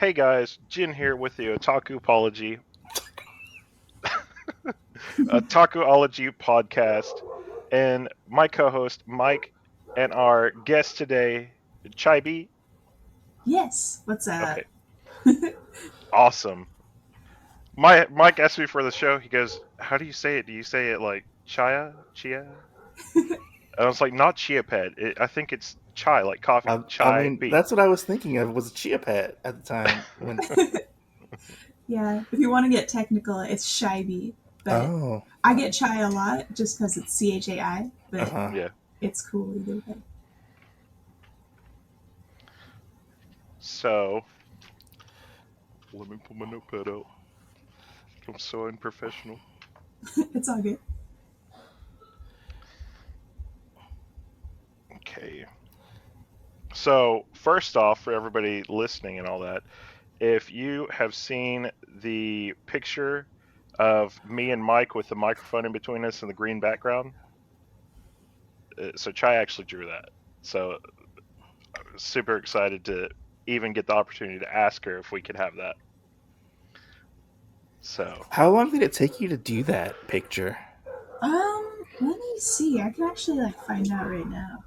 Hey guys, Jin here with the Otakuology podcast, and my co-host Mike, and our guest today, ChaiBee. Yes. What's Okay, up? awesome. My Mike asked me for the show. He goes, "How do you say it? Do you say it like chia?" And I was like, "Not chia pet. I think it's chai, like coffee. I Chai mean, bee." that's what I was thinking of was a chia pet at the time. When Yeah, if you want to get technical, it's ChaiBee, but oh, I get chai a lot just because it's CHAI, uh but huh. Yeah. it's cool either way. So let me pull my notepad out. I'm so unprofessional. It's all good. Okay. So, first off, for everybody listening and all that, if you have seen the picture of me and Mike with the microphone in between us and the green background, so Chai actually drew that. So, super excited to even get the opportunity to ask her if we could have that. So, How long did it take you to do that picture? Let me see. I can actually find out right now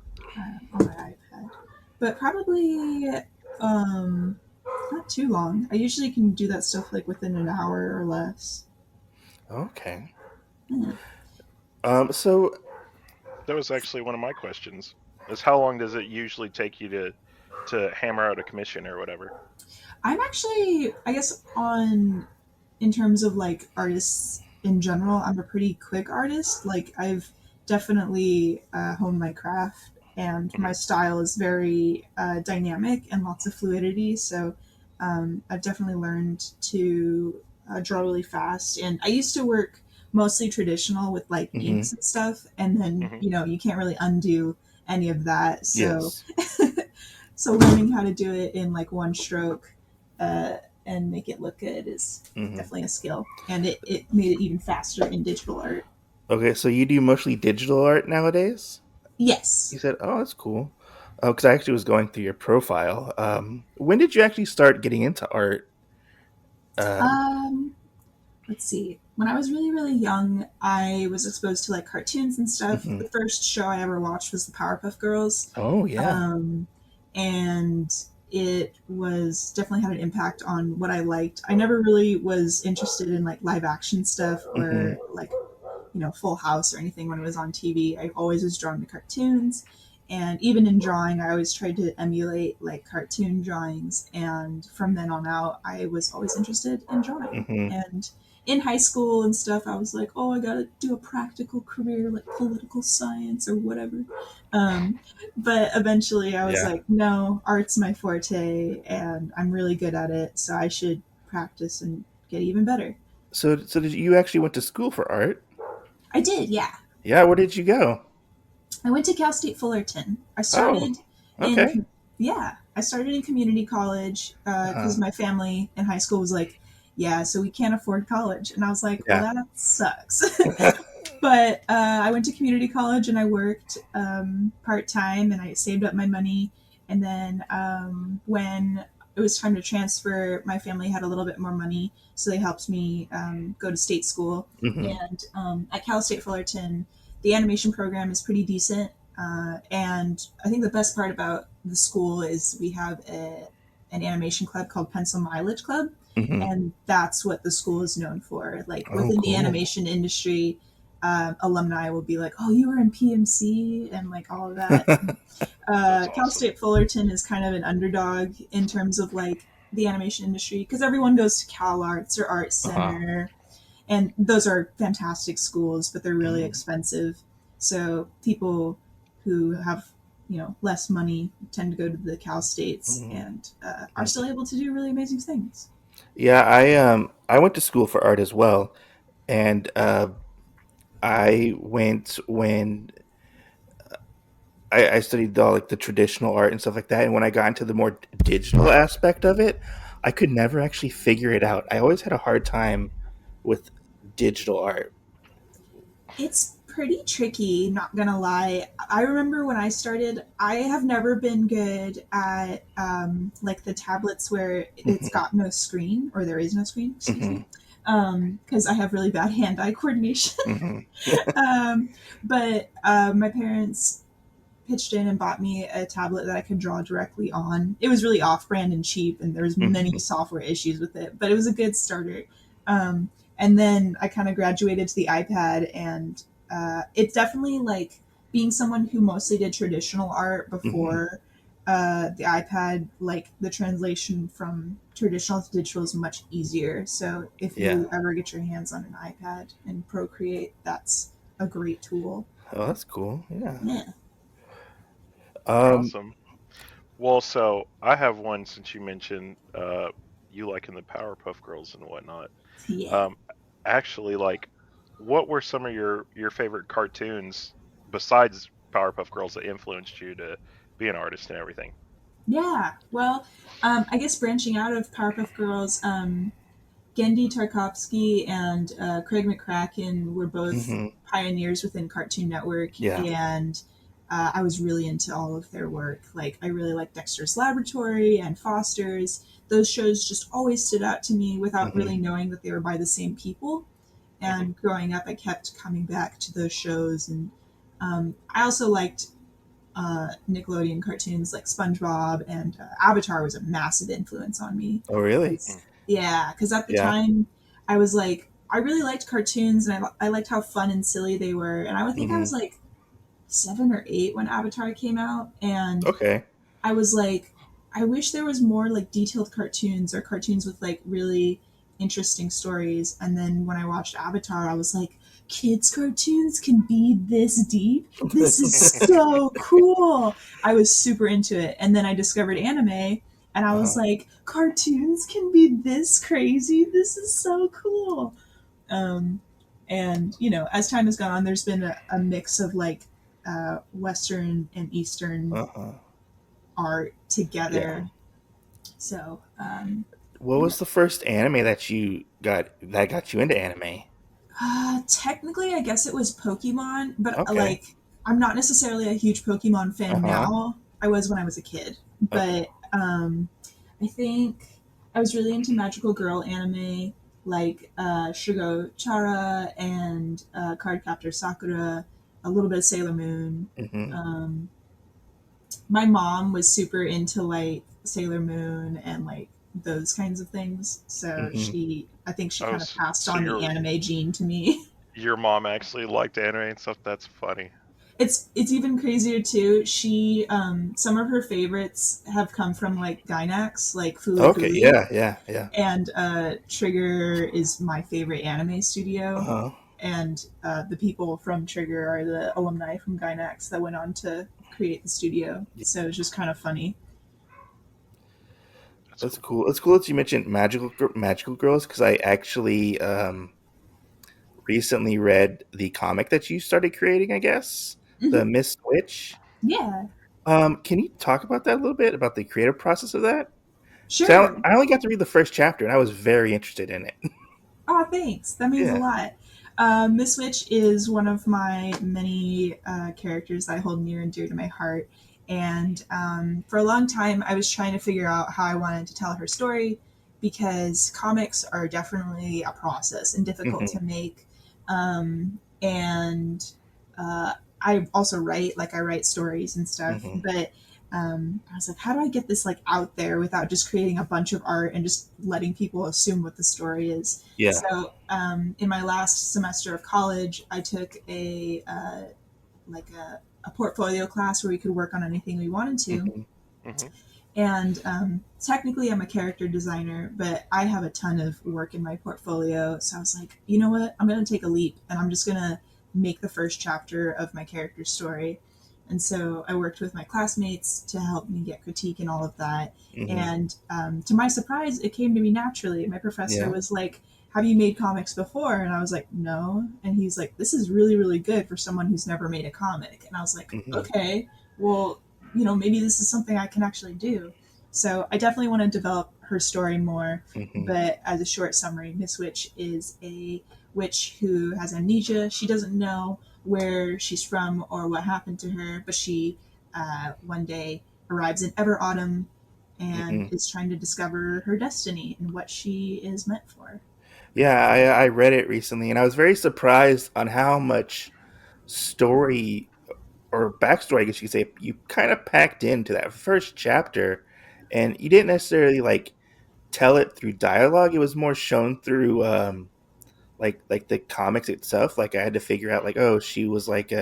on my iPad, but probably um not too long. I usually can do that stuff within an hour or less. Okay. Yeah. So that was actually one of my questions. Is how long does it usually take you to hammer out a commission or whatever? I'm actually, I guess, on in terms of artists in general, I'm a pretty quick artist. I've definitely honed my craft, and Hmm. my style is very dynamic and lots of fluidity. So I've definitely learned to draw really fast. And I used to work mostly traditional with mhm, inks and stuff, and then Hmm. you can't really undo any of that. So yes. so learning how to do it in one stroke uh, and make it look good is Hmm. definitely a skill. And it made it even faster in digital art. Okay, so you do mostly digital art nowadays? You Yes. said, "Oh, that's cool." Because I actually was going through your profile. When did you actually start getting into art? Um, Um, let's see. When I was really, really young, I was exposed to cartoons and stuff. mhm. The first show I ever watched was the Powerpuff Girls. Oh yeah. Um, and it was definitely had an impact on what I liked. I never really was interested in live action stuff Hmm. or Full House or anything when it was on TV. I always was drawn to cartoons. And even in drawing, I always tried to emulate cartoon drawings. And from then on out, I was always interested in drawing. Hmm. And in high school and stuff, I was like, oh, I gotta do a practical career like political science or whatever. Um, but eventually, I was Yeah. like, no, art's my forte, and I'm really good at it, so I should practice and get even better. So did you actually went to school for art? I did, yeah. Yeah. Where did you go? I went to Cal State Fullerton. Oh, okay. Yeah, I started in community college Uh-huh. because my family in high school was like, yeah, so we can't afford college. And I was like, well, Yeah. that sucks. But I went to community college and I worked part time and I saved up my money. And then when it was time to transfer, my family had a little bit more money. So they helped me go to state school. Hmm. And at Cal State Fullerton, the animation program is pretty decent. And I think the best part about the school is we have an animation club called Pencil Mileage Club. Hmm. And that's what the school is known for. Like Oh, within the cool. animation industry, alumni will be like, "Oh, you were in PMC," and all of that. That's Cal awesome. State Fullerton is kind of an underdog in terms of the animation industry because everyone goes to Cal Arts or Art Uh-huh. Center, and those are fantastic schools, but they're really Hmm. expensive. So people who have less money tend to go to the Cal States Hmm. and are still able to do really amazing things. Yeah, I went to school for art as well, and I went when I studied all like the traditional art and stuff like that. And when I got into the more digital aspect of it, I could never actually figure it out. I always had a hard time with digital art. It's pretty tricky, not gonna lie. I remember when I started, I have never been good at like the tablets where it's Hmm. got no screen, or there is no screen, excuse Hmm. me, because I have really bad hand-eye coordination. Hmm. um, but my parents pitched in and bought me a tablet that I could draw directly on. It was really off-brand and cheap, and there was many Hmm. software issues with it, but it was a good starter. Um, and then I kind of graduated to the iPad, and it's definitely like being someone who mostly did traditional art Hmm. before the iPad. Like the translation from traditional to digital is much easier. So if Yeah. you ever get your hands on an iPad and Procreate, that's a great tool. Oh, that's cool. Yeah. Yeah. Um. Awesome. Well, so I have one since you mentioned you liking the Powerpuff Girls and whatnot. Yeah. Um, actually, like, what were some of your favorite cartoons besides Powerpuff Girls that influenced you to be an artist and everything? Yeah. Well, I guess branching out of Powerpuff Girls, Gendy Tarkovsky and Craig McCracken were both Hmm. pioneers within Cartoon Network, Yeah. and I was really into all of their work. Like, I really liked Dexter's Laboratory and Foster's. Those shows just always stood out to me without really Hmm. knowing that they were by the same people. Hmm. And growing up, I kept coming back to those shows. And I also liked Nickelodeon cartoons like SpongeBob, and Avatar was a massive influence on me. Oh, really? Mm. Yeah, because at the Yeah. time I was like, I really liked cartoons, and I liked how fun and silly they were. And I would think I Hmm. was like 7 or 8 when Avatar came out, and Okay. I was like, I wish there was more like detailed cartoons, or cartoons with like really interesting stories. And then when I watched Avatar, I was like, kids' cartoons can be this deep. This is so cool. I was super into it. And then I discovered anime, and I was Uh-huh. like, cartoons can be this crazy. This is so cool. Um, and as time has gone on, there's been a mix of like Western and Eastern Uh-huh. art Yeah. together. So, What yeah. was the first anime that got you into anime? Technically, I guess it was Pokemon, but Okay. like, I'm not necessarily a huge Pokemon fan Uh-huh. now. I was when I was a kid, Okay. but I think I was really into magical girl anime, like Shugo Chara and Cardcaptor Sakura, a little bit of Sailor Moon. Hmm. Um, my mom was super into like Sailor Moon and like those kinds of things. So Hmm. I think she Oh, kind of passed so on the anime gene to me. your mom actually liked anime and stuff? That's funny. It's even crazier too. She some of her favorites have come from like Gainax, like Fooly Okay. Cooly, Yeah. Yeah. Yeah. and Trigger is my favorite anime studio. Uh-huh. And the people from Trigger are the alumni from Gainax that went on to create the studio. Yeah. So it's just kind of funny. That's That's cool. cool. It's cool that you mentioned magical girls because I actually recently read the comic that you started creating. I guess the Hmm. Miss Witch. Yeah, Can you talk about that a little bit about the creative process of that? Because sure. I only got to read the first chapter and I was very interested in it. Oh, thanks. That means a Yeah. lot. Miss Witch is one of my many characters that I hold near and dear to my heart. And for a long time, I was trying to figure out how I wanted to tell her story, because comics are definitely a process and difficult Hmm. to make. And I also write, like, I write stories and stuff. Hmm. But I was like, how do I get this like out there without just creating a bunch of art and just letting people assume what the story is? Yeah. So in my last semester of college, I took like a portfolio class where we could work on anything we wanted to. Hmm. Hmm. And technically, I'm a character designer, but I have a ton of work in my portfolio. So I was like, you know what? I'm going to take a leap, and I'm just going to make the first chapter of my character story. And so I worked with my classmates to help me get critique and all of that. Hmm. And to my surprise, it came to me naturally. My professor Yeah. was like, have you made comics before? And I was like, no. And he's like, this is really, really good for someone who's never made a comic. And I was like, Hmm. okay, well, maybe this is something I can actually do. So I definitely want to develop her story more. Hmm. But as a short summary, Miss Witch is a witch who has amnesia. She doesn't know where she's from or what happened to her, but she one day arrives in Ever Autumn and Hmm. is trying to discover her destiny and what she is meant for. Yeah, I read it recently, and I was very surprised on how much story or backstory, I guess you could say, you kind of packed into that first chapter, and you didn't necessarily like tell it through dialogue. It was more shown through like the comics itself. Like I had to figure out like, oh, she was like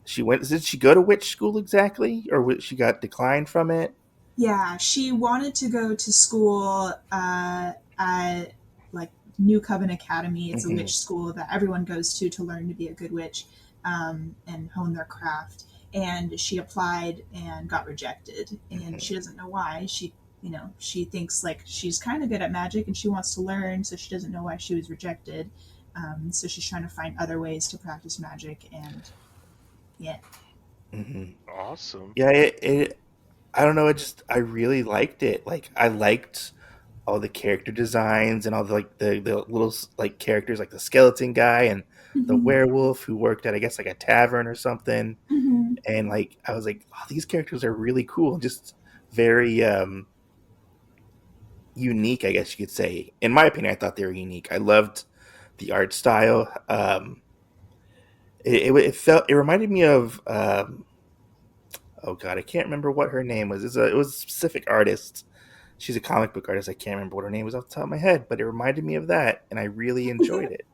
she went. Did she go to witch school exactly, or she got declined from it? Yeah, she wanted to go to school at like New Coven Academy. It's a Hmm. witch school that everyone goes to learn to be a good witch and hone their craft. And she applied and got rejected, and she Hmm. doesn't know why. She thinks like she's kind of good at magic and she wants to learn, so she doesn't know why she was rejected. So she's trying to find other ways to practice magic, and yeah. Hmm. Awesome. Yeah, it. I don't know. It just I really liked it. Like I liked all the character designs and all the like the little like characters like the skeleton guy and the Mm-hmm. werewolf who worked at I guess like a tavern or something. Mm-hmm. And like I was like, oh, these characters are really cool, just very unique, I guess you could say. In my opinion, I thought they were unique. I loved the art style. It felt it reminded me of oh god, I can't remember what her name was. It was a specific artist. She's a comic book artist. I can't remember what her name was off the top of my head, but it reminded me of that, and I really enjoyed it.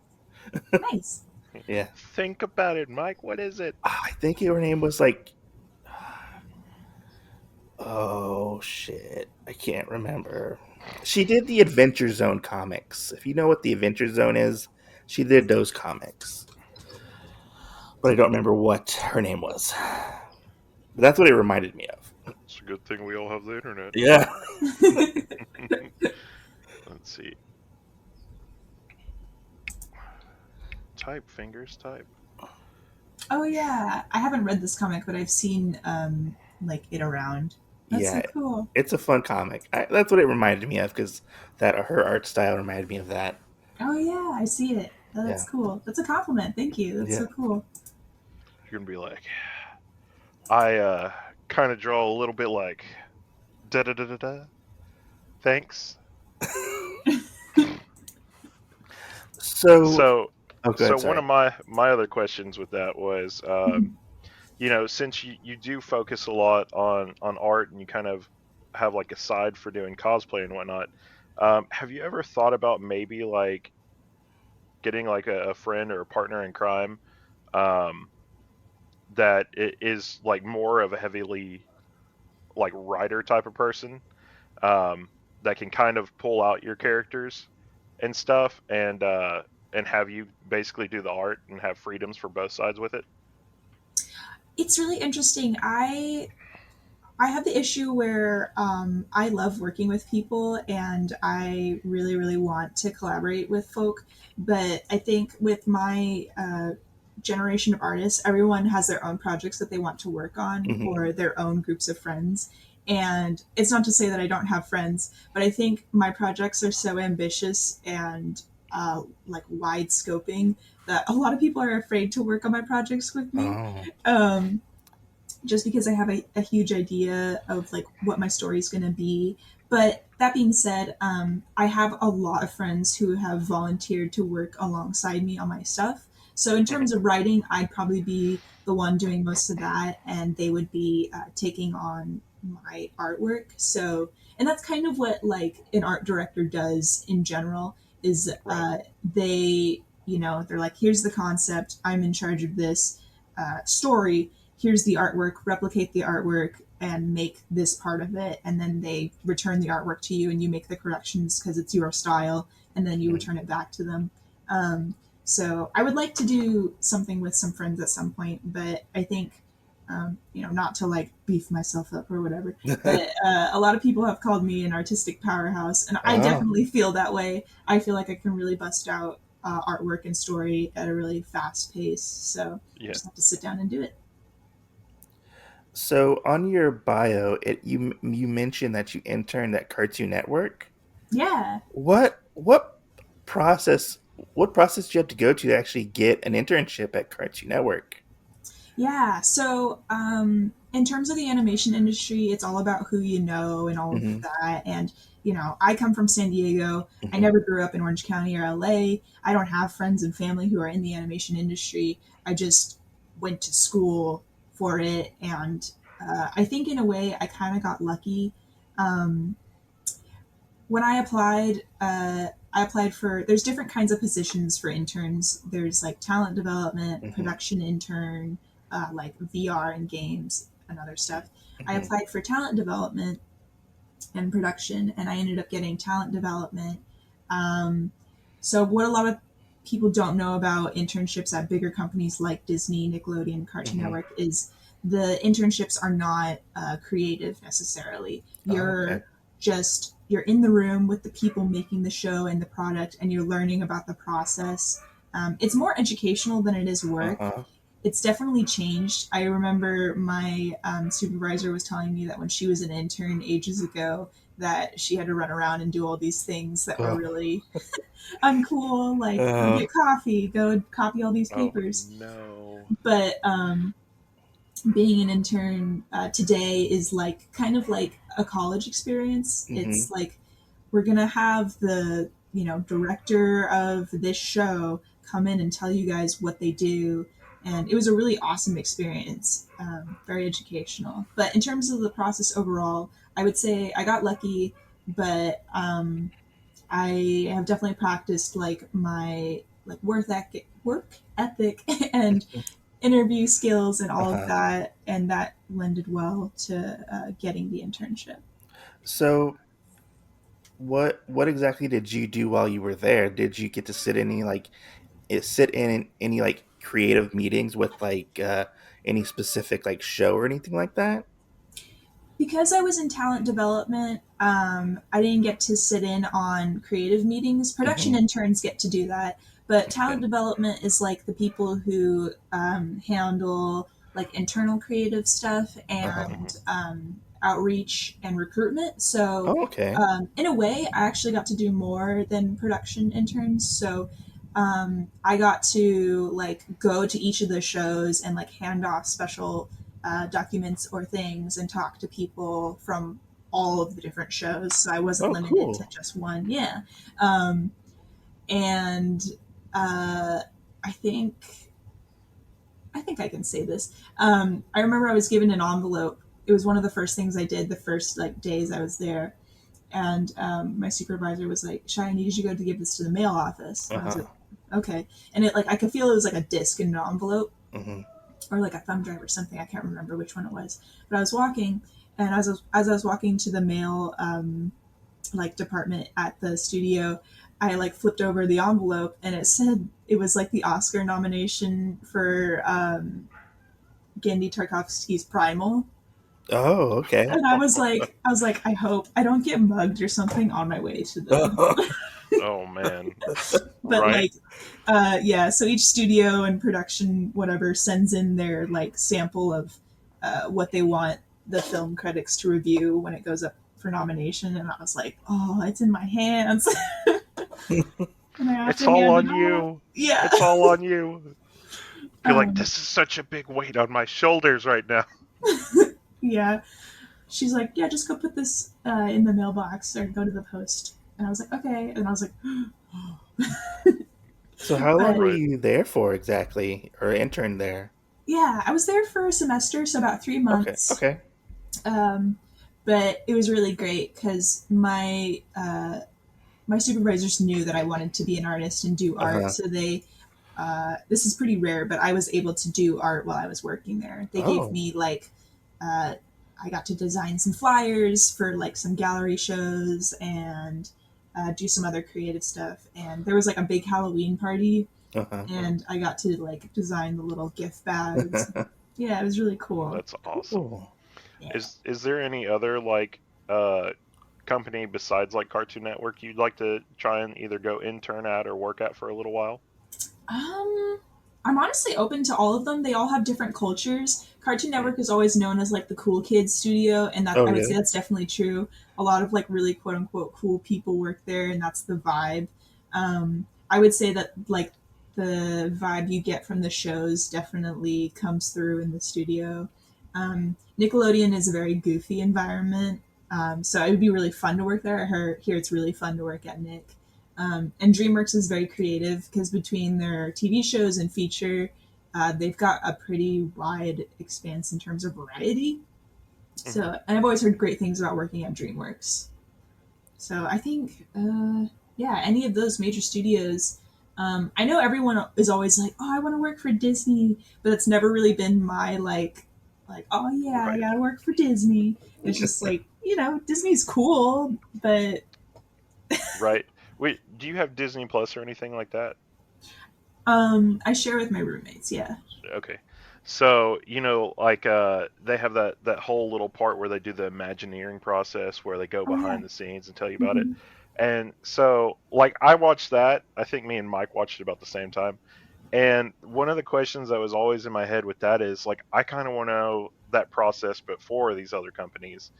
Nice. Yeah. Think about it, Mike. What is it? I think her name was like, oh shit, I can't remember. She did the Adventure Zone comics. If you know what the Adventure Zone is, she did those comics, but I don't remember what her name was. But that's what it reminded me of. It's a good thing we all have the internet. Yeah. Let's see. Type, fingers, type. Oh yeah, I haven't read this comic, but I've seen like it around. That's so Yeah, cool. it's a fun comic. That's what it reminded me of because that her art style reminded me of that. Oh yeah, I see it. Oh, that's Yeah, cool. That's a compliment. Thank you. That's yeah. so cool. You're gonna be like, I kind of draw a little bit like da da da da da. Thanks. So, So, oh, go ahead. so one of Sorry. my other questions with that was, Mhm. since you do focus a lot on art and you kind of have like a side for doing cosplay and whatnot, have you ever thought about maybe like getting like a friend or a partner in crime um, that is like more of a heavily like writer type of person um, that can kind of pull out your characters and stuff and have you basically do the art and have freedoms for both sides with it? It's really interesting. I have the issue where I love working with people and I really, really want to collaborate with folk. But I think with my generation of artists, everyone has their own projects that they want to work on Hmm. or their own groups of friends. And it's not to say that I don't have friends, but I think my projects are so ambitious and like wide scoping that a lot of people are afraid to work on my projects with me. Oh. Um, just because I have a huge idea of like what my story is going to be. But that being said, I have a lot of friends who have volunteered to work alongside me on my stuff. So in Hmm. terms of writing, I'd probably be the one doing most of that, and they would be taking on my artwork. So, and that's kind of what like an art director does in general. Is Right. they're like, here's the concept. I'm in charge of this story, here's the artwork, replicate the artwork, and make this part of it. And then they return the artwork to you, and you make the corrections because it's your style, and then you return it back to them. Um, so I would like to do something with some friends at some point, but I think, not to like beef myself up or whatever, but a lot of people have called me an artistic powerhouse, and I Oh. definitely feel that way. I feel like I can really bust out artwork and story at a really fast pace. So I Yeah. just have to sit down and do it. So on your bio, you mentioned that you interned at Cartoon Network. Yeah. What process what process did you have to go to actually get an internship at Cartoon Network? Yeah. So, in terms of the animation industry, it's all about who you know and all of Hmm. that. And, I come from San Diego. I Hmm. never grew up in Orange County or LA. I don't have friends and family who are in the animation industry. I just went to school for it. And I think, in a way, I kind of got lucky. Um, when I applied for, there's different kinds of positions for interns. There's like talent development, Hmm. production intern, like VR and games and other stuff. I Hmm. applied for talent development and production, and I ended up getting talent development. Um, so, what a lot of people don't know about internships at bigger companies like Disney, Nickelodeon, Cartoon Hmm. Network is the internships are not creative necessarily. Oh, okay. You're in the room with the people making the show and the product, and you're learning about the process. It's more educational than it is Uh work. huh. It's definitely changed. I remember my supervisor was telling me that when she was an intern ages ago, that she had to run around and do all these things that were Oh, really uncool, like go uh, get coffee, go copy all these Oh papers. no. But being an intern today is like kind of like a college experience. hmm. It's like we're gonna have the director of this show come in and tell you guys what they do, and it was a really awesome experience, very educational. But in terms of the process overall, I would say I got lucky, but I have definitely practiced like my like work ethic and interview skills and Uh all of huh. that, and that lended well to getting the internship. So what exactly did you do while you were there? Did you get to sit in any like creative meetings with any specific like show or anything like that? Because I was in talent development, I didn't get to sit in on creative meetings. Production Hmm. interns get to do that, but talent Okay. development is like the people who handle like internal creative stuff Uh huh. and Hmm. outreach and recruitment. So, Oh, okay. in a way, I actually got to do more than production interns. So, I got to like go to each of the shows and like hand off special documents or things and talk to people from all of the different shows. So I wasn't Oh, limited to cool. just one. Yeah. Um, and uh, I think I think I can say this. I remember I was given an envelope. It was one of the first things I did the first like days I was there, and my supervisor was like, "Shai, I need you to go to give this to the mail office." Uh And I was huh. like, "Okay." And it like I could feel it was like a disc in an envelope Hmm. or like a thumb drive or something. I can't remember which one it was. But I was walking, and as I was walking to the mail like department at the studio, I like flipped over the envelope, and it said it was like the Oscar nomination for Genndy Tarkovsky's Primal. Oh, okay. And I was like, I hope I don't get mugged or something on my way to the. Oh man. But Right. like, yeah. So each studio and production, whatever, sends in their like sample of what they want the film critics to review when it goes up for nomination, and I was like, oh, it's in my hands, and I have It's to all hand it on off. you. Yeah. It's all on you. Be like, Um, this is such a big weight on my shoulders right now. yeah. She's like, yeah, just go put this in the mailbox or go to the post. And I was like, okay. And I was like, So how long but were Right. you there for exactly, or interned there? yeah, I was there for a semester, so about three Okay. months. Okay. Um, but it was really great because my supervisors knew that I wanted to be an artist and do Uh art, huh. so they this is pretty rare, but I was able to do art while I was working there. They gave Oh. me like uh, I got to design some flyers for like some gallery shows and do some other creative stuff. And there was like a big Halloween party, Uh and I got to like design the little gift bags. huh. Yeah, it was really cool. That's awesome. Cool. Yeah. Is there any other like uh company besides like Cartoon Network you'd like to try and either go intern at or work at for a little while? Um, I'm honestly open to all of them. They all have different cultures. Cartoon Mm. Network is always known as like the cool kids studio, and that Oh, I would say really? that's definitely true. A lot of like really quote unquote cool people work there, and that's the vibe. I would say that like the vibe you get from the shows definitely comes through in the studio. Nickelodeon is a very goofy environment, so it would be really fun to work there. Here it's really fun to work at Nick. And DreamWorks is very creative because between their TV shows and feature, they've got a pretty wide expanse in terms of variety. Hmm. So, and I've always heard great things about working at DreamWorks. So I think, yeah, any of those major studios. I know everyone is always like, "Oh, I want to work for Disney," but it's never really been my like, "Oh yeah, I Right. gotta work for Disney." It's just like, Disney's cool, but Right. Wait, do you have Disney Plus or anything like that? I share with my roommates. Yeah. Okay. So, like they have that whole little part where they do the Imagineering process where they go Oh yeah. behind the scenes and tell you about it. Hmm. And so, like I watched that. I think me and Mike watched it about the same time. And one of the questions that was always in my head with that is like I kind of want to know that process before these other companies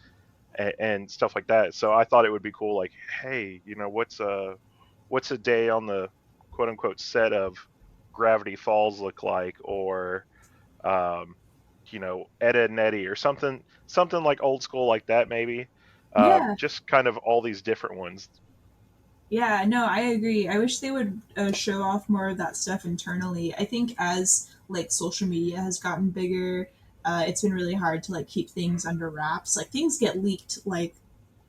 and stuff like that. So I thought it would be cool like, hey, what's a day on the quote unquote set of Gravity Falls look like, or um, Ed, Ed and Eddie, or something like old school like that, maybe. Yeah. Just kind of all these different ones. Yeah, no, I agree. I wish they would show off more of that stuff internally. I think as like social media has gotten bigger, it's been really hard to like keep things under wraps. Like things get leaked like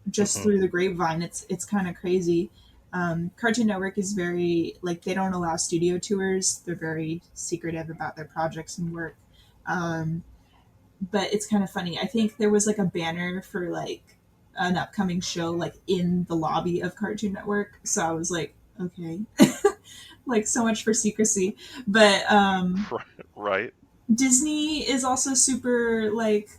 just Hmm. through the grapevine. It's kind of crazy. Cartoon Network is very like they don't allow studio tours. They're very secretive about their projects and work. Um, but it's kind of funny. I think there was like a banner for like an upcoming show like in the lobby of Cartoon Network. So I was like, okay, like so much for secrecy. But Right. Disney is also super like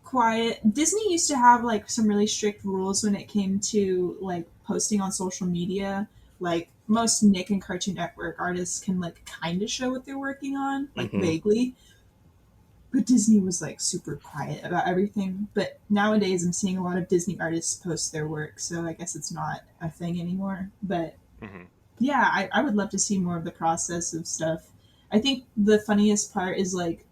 quiet. Disney used to have like some really strict rules when it came to like posting on social media. Like most Nick and Cartoon Network artists can like kind of show what they're working on, like Hmm. vaguely, but Disney was like super quiet about everything. But nowadays, I'm seeing a lot of Disney artists post their work, so I guess it's not a thing anymore. But Hmm. yeah, I would love to see more of the process of stuff. I think the funniest part is like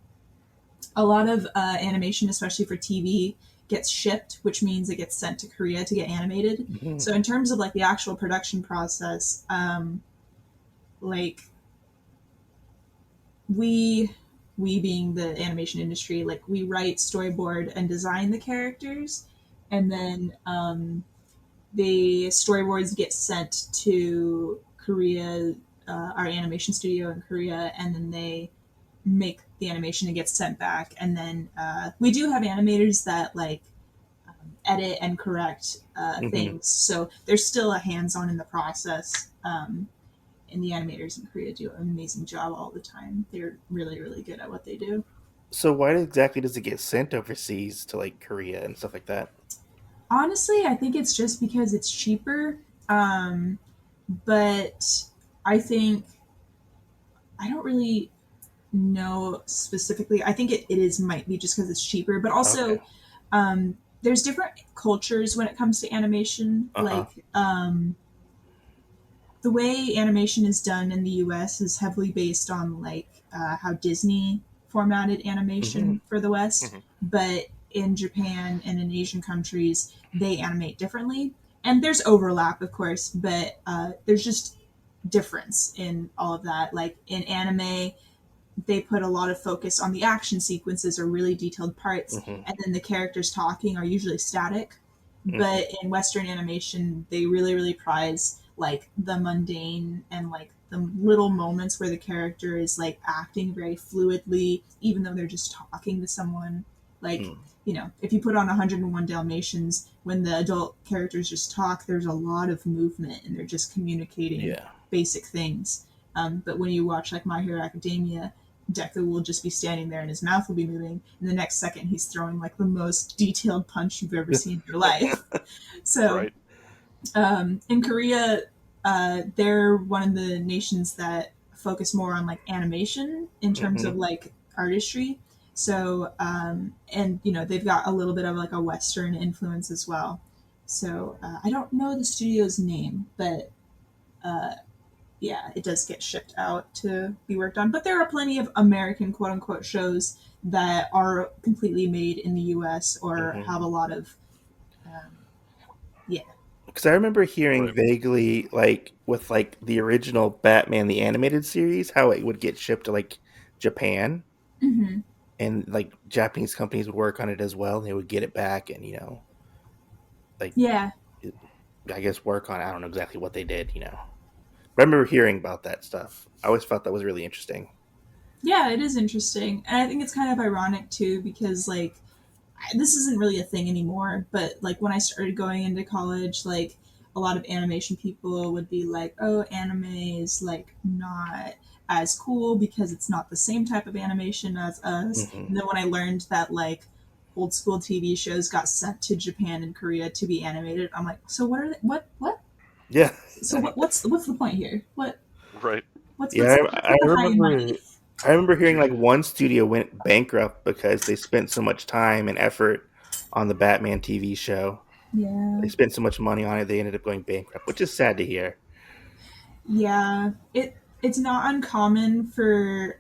a lot of animation, especially for TV, gets shipped, which means it gets sent to Korea to get animated. Hmm. So in terms of like the actual production process, like we we being the animation industry, like we write storyboard and design the characters, and then the storyboards get sent to Korea, our animation studio in Korea, and then they make the animation and gets sent back. And then we do have animators that like edit and correct Hmm. things, so there's still a hands-on in the process. And the animators in Korea do an amazing job all the time. They're really, really good at what they do. So why exactly does it get sent overseas to like Korea and stuff like that? Honestly, I think it's just because it's cheaper. Um, but I think I don't really know specifically. I think it is might be just because it's cheaper, but Okay. also there's different cultures when it comes to animation. Uh huh. Like the way animation is done in the U.S. is heavily based on like how Disney formatted Hmm. animation for the West, Hmm. but in Japan and in Asian countries they animate differently. And there's overlap, of course, but there's just difference in all of that. Like in anime, they put a lot of focus on the action sequences or really detailed parts, Hmm. and then the characters talking are usually static. Hmm. But in Western animation, they really, really prize like the mundane and like the little moments where the character is like acting very fluidly, even though they're just talking to someone. Like, Mm. if you put on 101 Dalmatians, when the adult characters just talk, there's a lot of movement and they're just communicating Yeah. basic things. But when you watch like My Hero Academia, Deku will just be standing there and his mouth will be moving, and the next second he's throwing like the most detailed punch you've ever seen in your life. So Right. in Korea, they're one of the nations that focus more on like animation in terms Hmm. of like artistry. So and you know they've got a little bit of like a Western influence as well. So I don't know the studio's name, but yeah, it does get shipped out to be worked on. But there are plenty of American quote unquote shows that are completely made in the U.S. or Hmm. have a lot of um, yeah. Because I remember hearing Right. vaguely, like with like the original Batman the animated series, how it would get shipped to like Japan, Hmm. and like Japanese companies would work on it as well. They would get it back, and like Yeah, I guess work on. I don't know exactly what they did. I remember hearing about that stuff. I always thought that was really interesting. yeah, it is interesting, and I think it's kind of ironic too because like this isn't really a thing anymore, but like when I started going into college, like a lot of animation people would be like, "Oh, anime is like not as cool because it's not the same type of animation as us." Hmm. And then when I learned that like old school TV shows got sent to Japan and Korea to be animated, I'm like, "So what are they, what? Yeah, So what's the point here? Right. yeah. What's I with the high remember. money?" I remember hearing like one studio went bankrupt because they spent so much time and effort on the Batman TV show. Yeah. They spent so much money on it, they ended up going bankrupt, which is sad to hear. Yeah, it's not uncommon for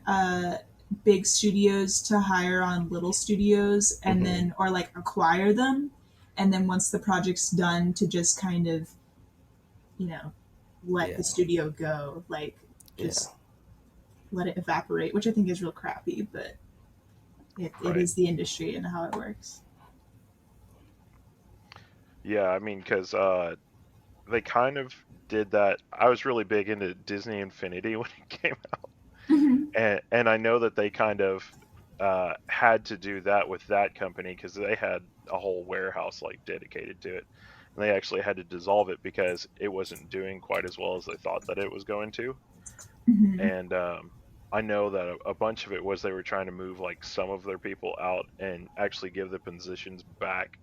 big studios to hire on little studios and Hmm. then or like acquire them, and then once the project's done to just kind of you know let Yeah, the studio go, like yeah, just let it evaporate, which I think is real crappy, but it Right. is the industry and how it works. Yeah, I mean, because they kind of did that. I was really big into Disney Infinity when it came Hmm. and I know that they kind of had to do that with that company because they had a whole warehouse like dedicated to it, and they actually had to dissolve it because it wasn't doing quite as well as they thought that it was going to. Hmm. And I know that a bunch of it was they were trying to move like some of their people out and actually give the positions back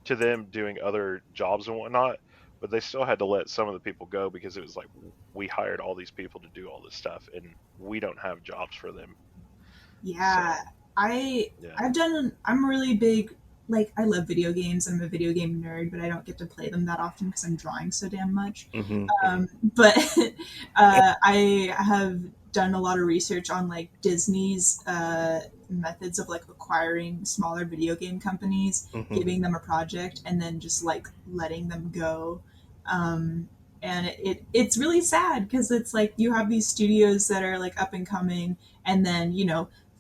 to them doing other jobs and whatnot. But they still had to let some of the people go because it was like we hired all these people to do all this stuff and we don't have jobs for them. Yeah, So I yeah. I've done. I'm really big. Like I love video games. I'm a video game nerd, but I don't get to play them that often because I'm drawing so damn much. hmm hmm But I have done a lot of research on like Disney's methods of like acquiring smaller video game companies, hmm giving them a project, and then just like letting them go. Um, and it's really sad because it's like you have these studios that are like up and coming, and then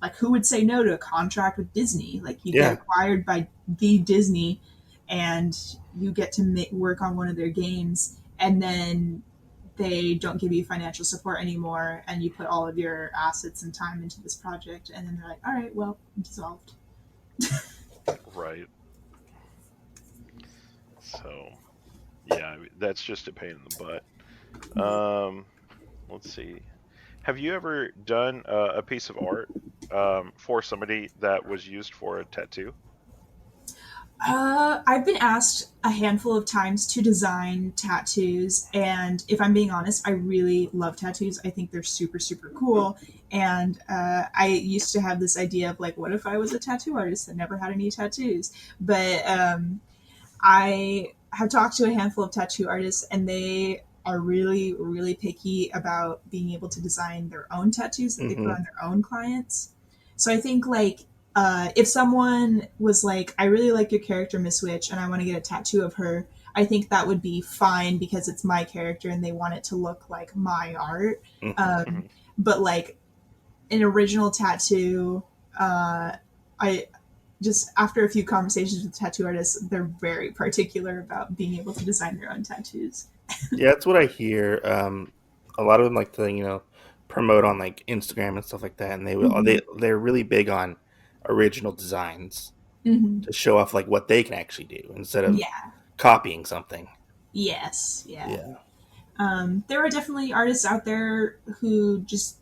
like who would say no to a contract with Disney? Like you get Yeah, acquired by the Disney, and you get to work on one of their games, and then they don't give you financial support anymore, and you put all of your assets and time into this project, and then they're like, all right, well, I'm dissolved. Right. So yeah, that's just a pain in the butt. Yeah. Let's see. Have you ever done a piece of art for somebody that was used for a tattoo? I've been asked a handful of times to design tattoos, and if I'm being honest, I really love tattoos. I think they're super, super cool. And I used to have this idea of like, what if I was a tattoo artist that never had any tattoos? But I have talked to a handful of tattoo artists, and they are really, really picky about being able to design their own tattoos that they put hmm on their own clients. So I think like if someone was like, I really like your character, Miss Witch, and I want to get a tattoo of her, I think that would be fine because it's my character and they want it to look like my art. hmm Um, Hmm. but like an original tattoo, I just after a few conversations with tattoo artists, they're very particular about being able to design their own tattoos. Yeah, that's what I hear. A lot of them like to promote on like Instagram and stuff like that, and Mm-hmm. they're really big on original designs Mm-hmm. to show off like what they can actually do instead of Yeah. copying something. Yes. Yeah. Yeah. There are definitely artists out there who just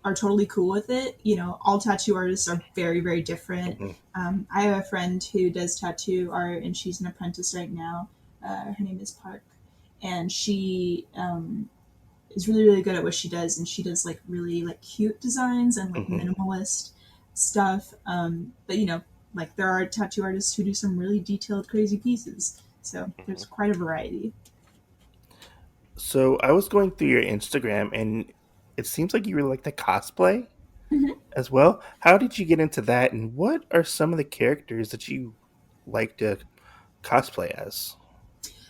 are totally cool with it. All tattoo artists are very, very different. hmm I have a friend who does tattoo art, and she's an apprentice right now. Her name is Park, and she is really really good at what she does, and she does like really like cute designs and like Hmm. minimalist stuff. But you know, like there are tattoo artists who do some really detailed, crazy pieces. So Hmm. there's quite a variety. So I was going through your Instagram, and it seems like you really like the cosplay Mhm. as well. How did you get into that, and what are some of the characters that you like to cosplay as?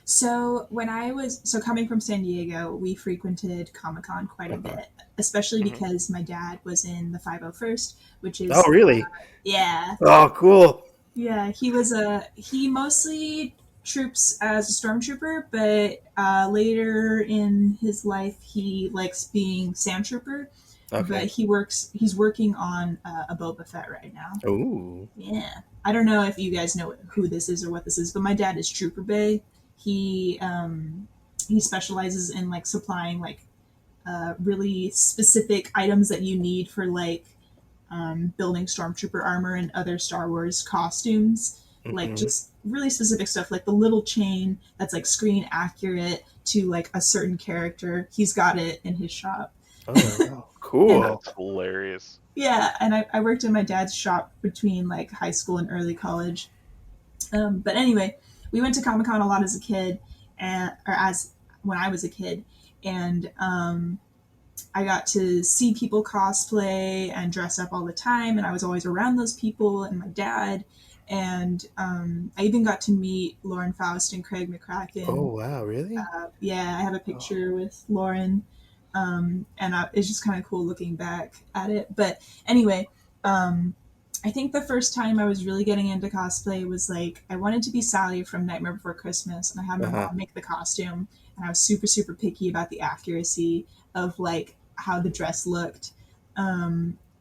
So when I was so coming from San Diego, we frequented Comic Con quite a Uh-huh. bit, especially Hmm. because my dad was in the 501st, which Oh, is really? yeah, Oh, cool. yeah. He mostly troops as a stormtrooper, but later in his life he likes being sand trooper. But Okay. he's working on a Boba Fett right now. Ooh. Yeah. I don't know if you guys know who this is or what this is, but my dad is Trooper Bay. He specializes in like supplying like really specific items that you need for like building stormtrooper armor and other Star Wars costumes. Like Hmm. just really specific stuff, like the little chain that's like screen accurate to like a certain character. He's got it in his shop. Oh, wow. And Cool. That's hilarious. yeah, and I worked in my dad's shop between like high school and early college. But anyway, we went to Comic Con a lot as a kid, and or as when I was a kid, and I got to see people cosplay and dress up all the time, and I was always around those people and my dad. And I even got to meet Lauren Faust and Craig McCracken. Oh, wow. Really? Yeah, I have a Oh. picture with Lauren, it's just kind of cool looking back at it. But anyway, um, I think the first time I was really getting into cosplay was like I wanted to be Sally from Nightmare Before Christmas, and I had my Uh-huh. mom make the costume, and I was super super picky about the accuracy of like how the dress looked.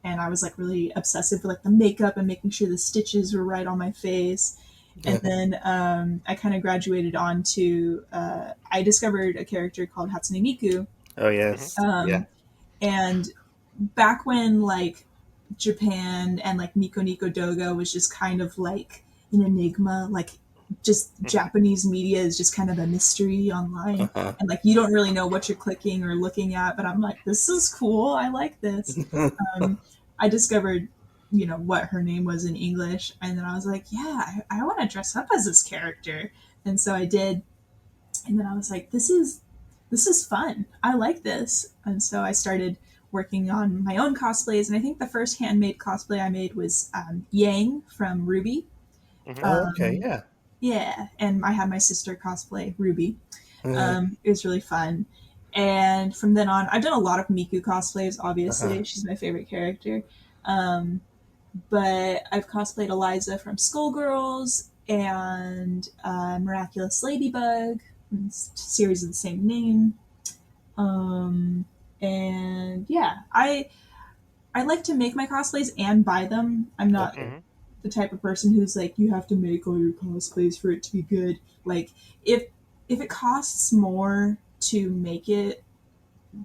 And I was like really obsessive with like the makeup and making sure the stitches were right on my face. And then I kind of graduated on to I discovered a character called Hatsune Miku, Oh, Hmm. yes. Yeah. um, and back when like Japan and like Nico Nico Doga was just kind of like an enigma, like just Hmm. Japanese media is just kind of a mystery online, Uh-huh. and like you don't really know what you're clicking or looking at. But I'm like, this is cool. I like this. Um, I discovered, you know, what her name was in English, and then I was like, yeah, I want to dress up as this character, and so I did. And then I was like, this is fun. I like this. And so I started working on my own cosplays. And I think the first handmade cosplay I made was Yang from Ruby. Hmm. Oh, okay. Um, Yeah. yeah, and I had my sister cosplay Ruby. Uh-huh. It was really fun. And from then on, I've done a lot of Miku cosplays. Uh-huh. Obviously, she's my favorite character. Um, but I've cosplayed Eliza from Skullgirls and Miraculous Ladybug, series of the same name. Um, and yeah, I like to make my cosplays and buy them. I'm not Okay. Hmm. the type of person who's like you have to make all your cosplays for it to be good. Like if if it costs more to make it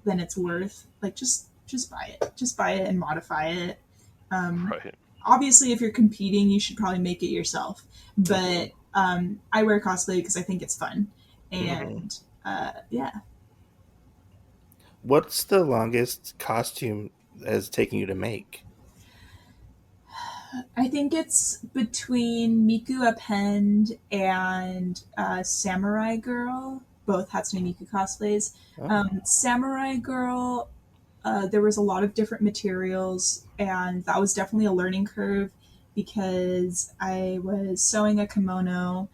than it's worth, like just buy it. Just buy it and modify it. Um, Right. Obviously, if you're competing, you should probably make it yourself. Hmm. But I wear cosplay because I think it's fun, Hmm. and yeah, What's the longest costume that has taken you to make? I think it's between Miku Append and Samurai Girl, both Hatsune Miku cosplays. Oh. Samurai Girl, there was a lot of different materials, and that was definitely a learning curve because I was sewing a kimono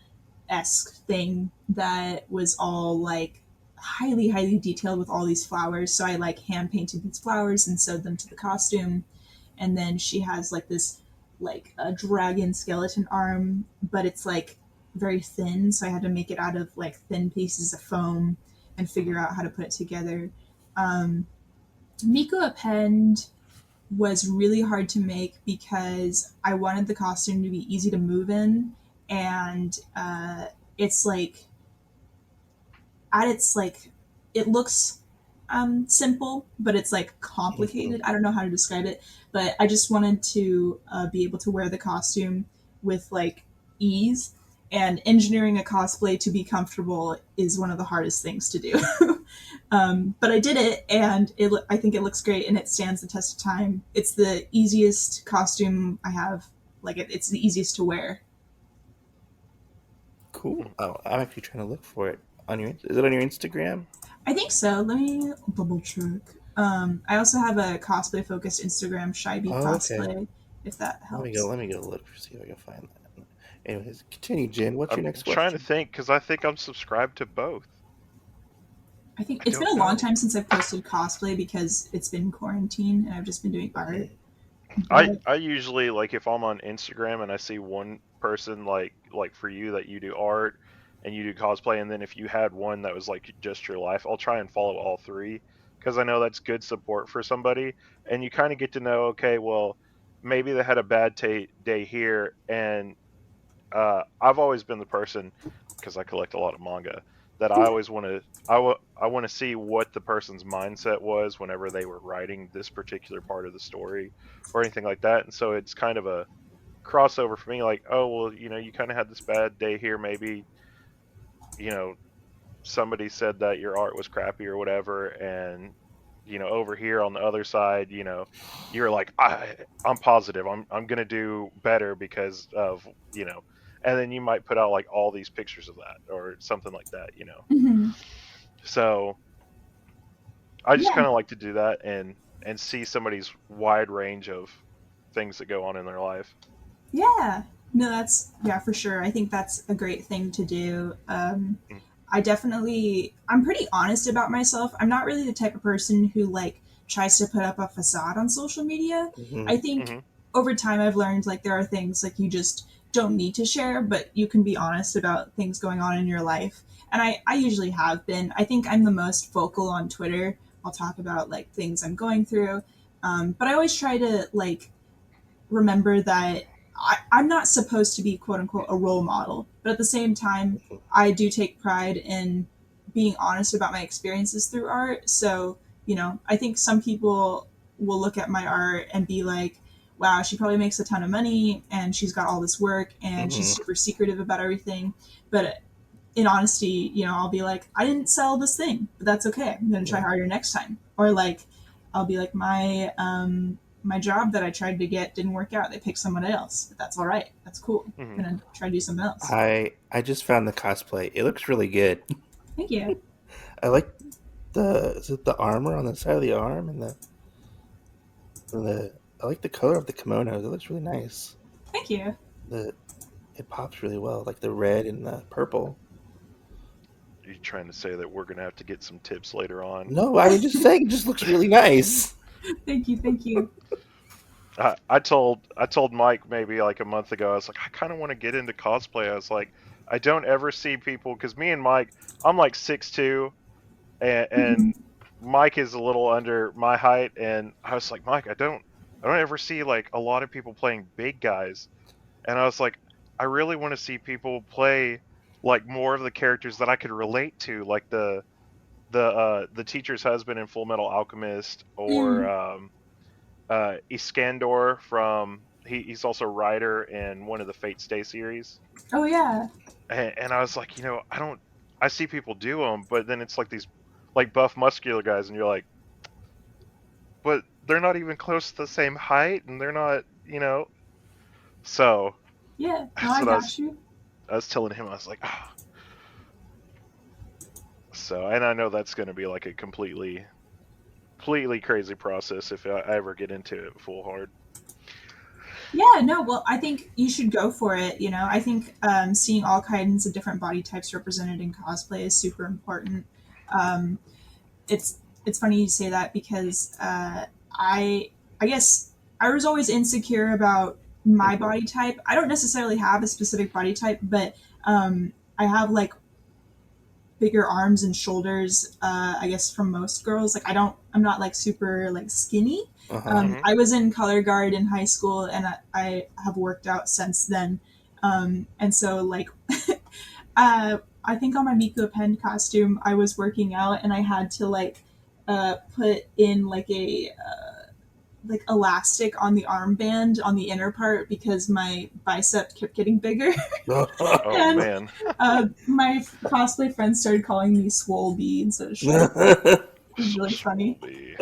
esque thing that was all like highly, highly detailed with all these flowers. So I like hand painted these flowers and sewed them to the costume. And then she has like this like a dragon skeleton arm, but it's like very thin. So I had to make it out of like thin pieces of foam and Hmm. figure out how to put it together. Um, Miko Append was really hard to make because I wanted the costume to be easy to move in, and it's like at its like it looks simple, but it's like Hmm. complicated. I don't know how to describe it, but I just wanted to be able to wear the costume with like ease. and engineering a cosplay to be comfortable is one of the hardest things to do. But I did it, and I think it looks great, and it stands the test of time. It's the easiest costume I have. Like it's the easiest to wear. Cool. Oh, I'm actually trying to look for it on your. Is it on your Instagram? I think so. Let me double check. I also have a cosplay focused Instagram, ChaiBee Oh, okay. cosplay, if that Let me go. helps. Let me go look see if I can find that. Anyways, continue, Jen. What's your I'm next trying to question? think because I think I'm subscribed to both. I think I it's been don't a long know. time since I've posted cosplay because it's been quarantine and I've just been doing art. Hmm. But I usually like if I'm on Instagram and I see one person like for you that you do art and you do cosplay, and then if you had one that was like just your life, I'll try and follow all three because I know that's good support for somebody, and you kind of get to know, okay, well, maybe they had a bad day here, and I've always been the person because I collect a lot of manga that I always want to I want to see what the person's mindset was whenever they were writing this particular part of the story or anything like that. And so it's kind of a crossover for me like, oh, well, you kind of had this bad day here, maybe, you know, somebody said that your art was crappy or whatever, and over here on the other side, you're like, I'm positive I'm gonna do better because of, and then you might put out like all these pictures of that or something like that. mhm. So I just Yeah, kind of like to do that and see somebody's wide range of things that go on in their life. yeah. No, that's yeah for sure. I think that's a great thing to do. I'm pretty honest about myself. I'm not really the type of person who like tries to put up a facade on social media. Hmm. I think Mm-hmm. over time I've learned like there are things like you just don't need to share, but you can be honest about things going on in your life. And I usually have been. I think I'm the most vocal on Twitter. I'll talk about like things I'm going through. But I always try to like remember that I'm not supposed to be quote unquote a role model, but at the same time, I do take pride in being honest about my experiences through art. So, I think some people will look at my art and be like, wow, she probably makes a ton of money and she's got all this work and she's Hmm. super secretive about everything. But in honesty, I'll be like, I didn't sell this thing, but that's okay. I'm gonna try Yeah. harder next time. Or like, I'll be like, my job that I tried to get didn't work out. They picked someone else, but that's all right. That's cool. Mm-hmm. I'm gonna try to do something else. I just found the cosplay. It looks really good. Thank you. I like the is it the armor on the side of the arm and the I like the color of the kimono. It looks really nice. Thank you. The It pops really well, like the red and the purple. You trying to say that we're gonna have to get some tips later on? No, I mean just saying, it just looks really nice. Thank you. Thank you. I told Mike maybe like a month ago. I was like, I kind of want to get into cosplay. I was like, I don't ever see people because me and Mike, I'm like 6'2", and Mhm. Mike is a little under my height, and I was like, Mike, I don't ever see like a lot of people playing big guys, and I was like, I really want to see people play like more of the characters that I could relate to, like the teacher's husband in Full Metal Alchemist, or Mm. Iskandar from he's also a writer in one of the Fate Stay series, Oh yeah. and I was like, I see people do them, but then it's like these like buff muscular guys, and you're like, but they're not even close to the same height, and they're not, so Yeah. No, that's I what got you. I was telling him. I was like, so, and I know that's going to be like a completely crazy process if I ever get into it full hard. Yeah, no, well, I think you should go for it. I think seeing all kinds of different body types represented in cosplay is super important. Um, it's funny you say that because I guess I was always insecure about my Hmm. body type. I don't necessarily have a specific body type, but I have like bigger arms and shoulders. I guess from most girls, like I'm not like super like skinny. Uh huh. Hmm. I was in color guard in high school, and I have worked out since then. And so like I think on my Miko Pen costume, I was working out and I had to like put in like like elastic on the armband on the inner part because my bicep kept getting bigger. Oh And man, my cosplay friends started calling me Swole Bee instead of Swole. It was really funny. Swolby.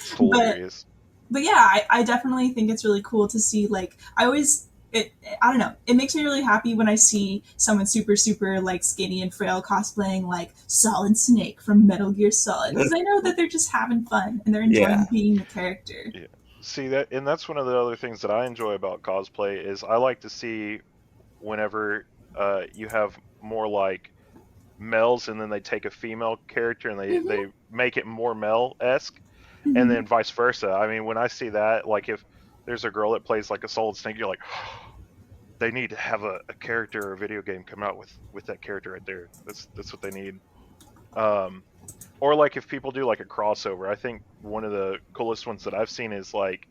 It's but hilarious. but yeah, I definitely think it's really cool to see. Like, I always it I don't know. It makes me really happy when I see someone super like skinny and frail cosplaying like Solid Snake from Metal Gear Solid, because I know that they're just having fun and they're Yeah. enjoying being the character. Yeah. See that, and that's one of the other things that I enjoy about cosplay is I like to see whenever you have more like males, and then they take a female character and they Hmm. make it more male esque, and Hmm. then vice versa. I mean, when I see that, like if there's a girl that plays like a Solid Snake, you're like, they need to have a character or a video game come out with that character right there. That's what they need. Um, or like if people do like a crossover, I think one of the coolest ones that I've seen is like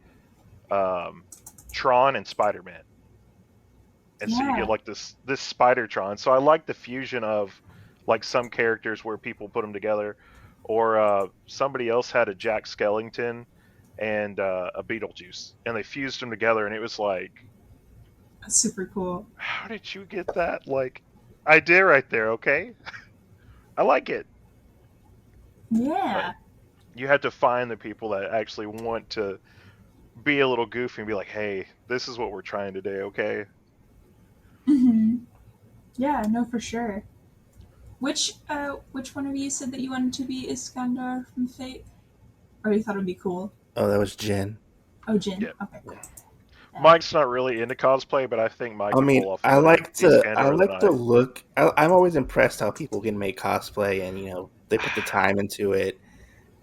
um, Tron and Spider Man, and so you get Yeah, like this Spider Tron. So I like the fusion of like some characters where people put them together, or somebody else had a Jack Skellington and a Beetlejuice, and they fused them together, and it was like, that's super cool. how did you get that like idea right there? Okay, I like it, but Yeah. you had to find the people that actually want to be a little goofy and be like, hey, this is what we're trying to do, okay? Hmm. Yeah, no, for sure. Which one of you said that you wanted to be Iskandar from Fate? Or you thought it would be cool? Oh, that was Jen. Oh, Jin. Yeah. Okay, cool. Yeah. Yeah. Mike's not really into cosplay, but I think Mike I could mean, pull off more I Iskander than like to I. look. I'm always impressed how people can make cosplay, and they put the time into it.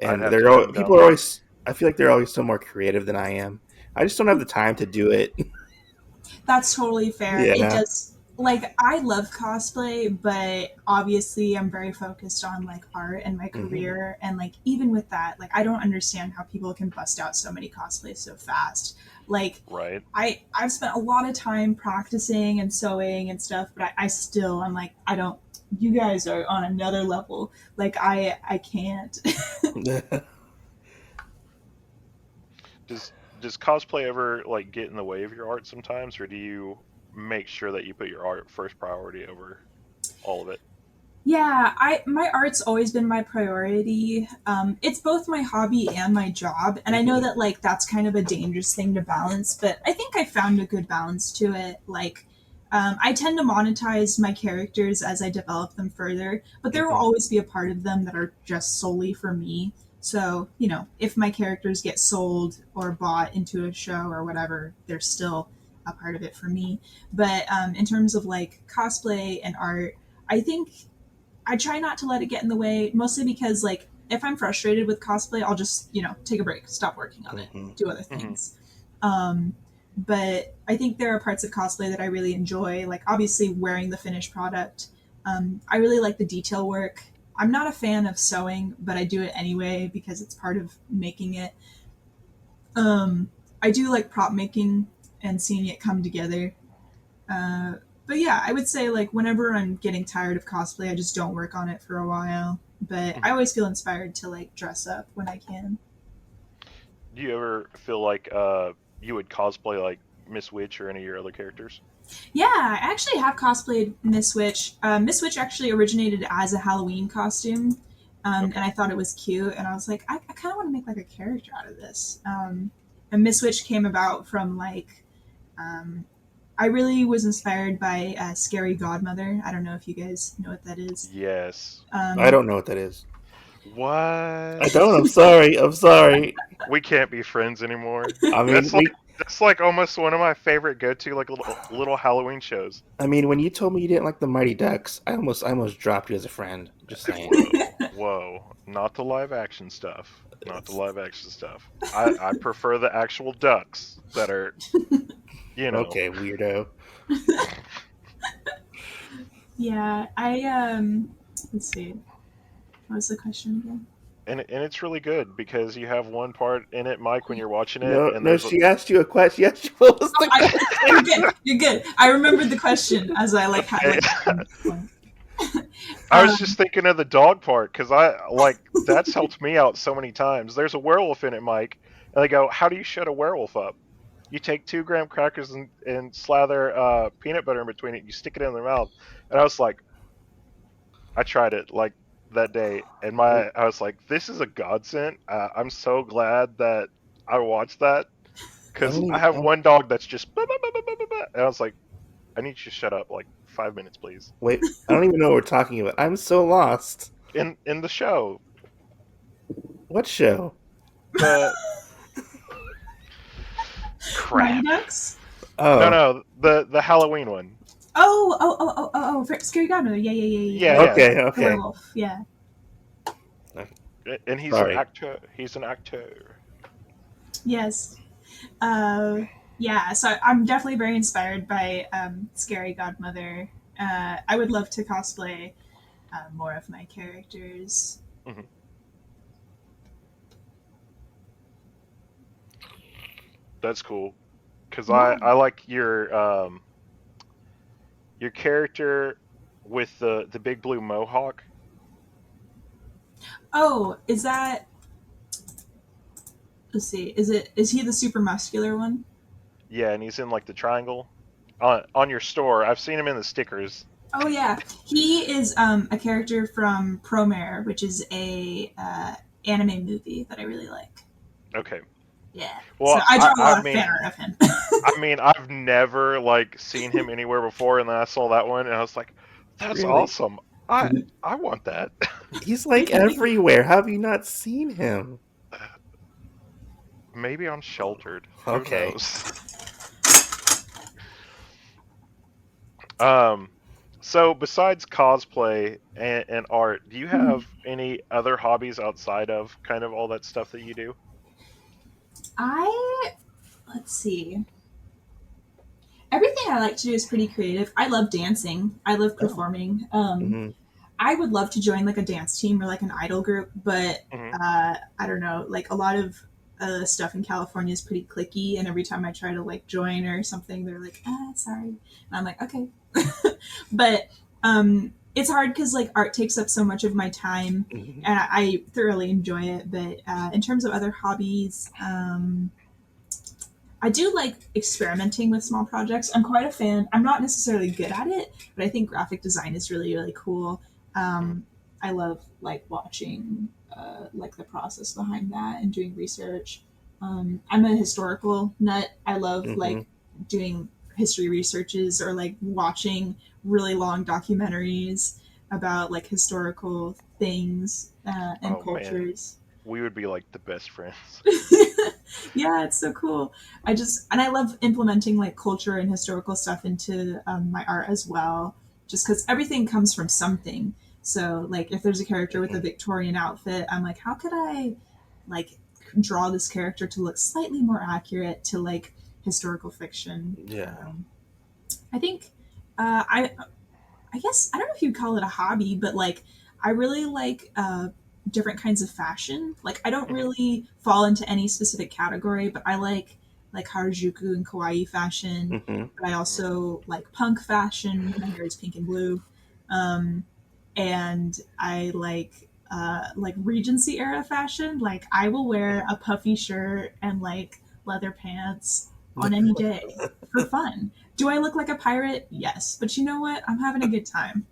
I'd And have to come down people are there. always. I feel like they're always so more creative than I am. I just don't have the time to do it. That's totally fair. It Yeah. does. Like, I love cosplay, but obviously I'm very focused on like art and my Hmm. career, and like even with that, like I don't understand how people can bust out so many cosplays so fast. Like, Right. I've spent a lot of time practicing and sewing and stuff, but I still I'm like, I don't. You guys are on another level. Like, I can't. Does cosplay ever like get in the way of your art sometimes, or do you make sure that you put your art first priority over all of it? Yeah, I my art's always been my priority. It's both my hobby and my job, and I know Hmm. that like that's kind of a dangerous thing to balance, but I think I found a good balance to it. Like, I tend to monetize my characters as I develop them further, but there will Hmm. always be a part of them that are just solely for me. So, if my characters get sold or bought into a show or whatever, they're still a part of it for me. But in terms of like cosplay and art, I think I try not to let it get in the way, mostly because like if I'm frustrated with cosplay, I'll just take a break, stop working on it, Hmm. do other Hmm. things. Um, but I think there are parts of cosplay that I really enjoy, like obviously wearing the finished product. I really like the detail work. I'm not a fan of sewing, but I do it anyway because it's part of making it. I do like prop making and seeing it come together. Uh, but yeah, I would say like whenever I'm getting tired of cosplay, I just don't work on it for a while. But I Hmm. always feel inspired to like dress up when I can. Do you ever feel like you would cosplay like Miss Witch or any of your other characters? Yeah, I actually have cosplayed Miss Witch. Miss Witch actually originated as a Halloween costume, and Okay. I thought it was cute. And I was like, I kind of want to make like a character out of this. And Miss Witch came about from like um, I really was inspired by Scary Godmother. I don't know if you guys know what that is. Yes. I Um, don't know what that is. I What? don't. I'm sorry. I'm sorry. We can't be friends anymore. I mean, That's like that's like almost one of my favorite go-to like little Halloween shows. when you told me you didn't like the Mighty Ducks, I almost dropped you as a friend. Just saying. Whoa, not the live action stuff. Not the live action stuff. I prefer the actual ducks that are, you know. Okay, weirdo. Yeah, let's see. What was the question again? And it's really good because you have one part in it, Mike, when you're watching it, No, and no. there's a She asked you a question. She asked you what was Oh, the you're question. good. You're good. I remembered the question as I like had okay. like blank. I was Um, just thinking of the dog part because I like that's helped me out so many times. There's a werewolf in it, Mike, And they go, "How do you shut a werewolf up? You take 2 graham crackers and slather peanut butter in between it. You stick it in their mouth." And I was like, I tried it like that day, and I was like, "This is a godsend." I'm so glad that I watched that I because don't I even. have one dog that's just, "Bah, bah, bah, bah, bah, bah, bah," and I was like, "I need you to shut up like 5 minutes, please." Wait, I don't even know what we're talking about. I'm so lost. In the show, What show? the Mighty crap. Ducks. No, Oh, no, the Halloween one. Scary Godmother. Yeah, yeah, yeah, yeah, Yeah, yeah. yeah. okay, The okay. werewolf. Yeah. And he's an Sorry. actor. He's an actor. Yes. Uh, yeah. So I'm definitely very inspired by Scary Godmother. I would love to cosplay more of my characters. Hmm. That's cool because Yeah. I like your character with the big blue mohawk. Oh, is that? Let's see. Is he the super muscular one? Yeah, and he's in like the triangle on your store. I've seen him in the stickers. Oh yeah, he is a character from Promare, which is a anime movie that I really like. Okay. Yeah, so Well, I I draw a I lot of mean fan art of him. I mean I've never like seen him anywhere before, and then I saw that one, and I was like, "That's Really? awesome. I want that." He's like everywhere. How have you not seen him? Maybe I'm sheltered. Who Okay. knows? Um, so besides cosplay and art, do you have any other hobbies outside of kind of all that stuff that you do? I let's see. Everything I like to do is pretty creative. I love dancing. I love Oh. performing. Hmm. I would love to join like a dance team or like an idol group, but Hmm. I don't know. Like a lot of stuff in California is pretty clicky, and every time I try to like join or something, they're like, sorry," and I'm like, okay. But it's hard because like art takes up so much of my time, Hmm. and I thoroughly enjoy it. But in terms of other hobbies, I do like experimenting with small projects. I'm quite a fan. I'm not necessarily good at it, but I think graphic design is really really cool. Hmm. I love like watching like the process behind that and doing research. I'm a historical nut. I love Hmm. like doing history researches or like watching really long documentaries about like historical things and Oh man, cultures. we would be like the best friends. Yeah, it's so cool. And I love implementing like culture and historical stuff into my art as well, just because everything comes from something. So, like, if there's a character with a Hmm. Victorian outfit, I'm like, how could I like draw this character to look slightly more accurate to like historical fiction? Yeah. I think I guess I don't know if you'd call it a hobby, but like I really like different kinds of fashion. Like I don't Hmm. really fall into any specific category, but I like Harajuku and kawaii fashion. Hmm. But I also like punk fashion. My hair is pink and blue, um, and I like Regency era fashion. Like I will wear Hmm. a puffy shirt and like leather pants on any day for fun. Do I look like a pirate? Yes. But you know what? I'm having a good time.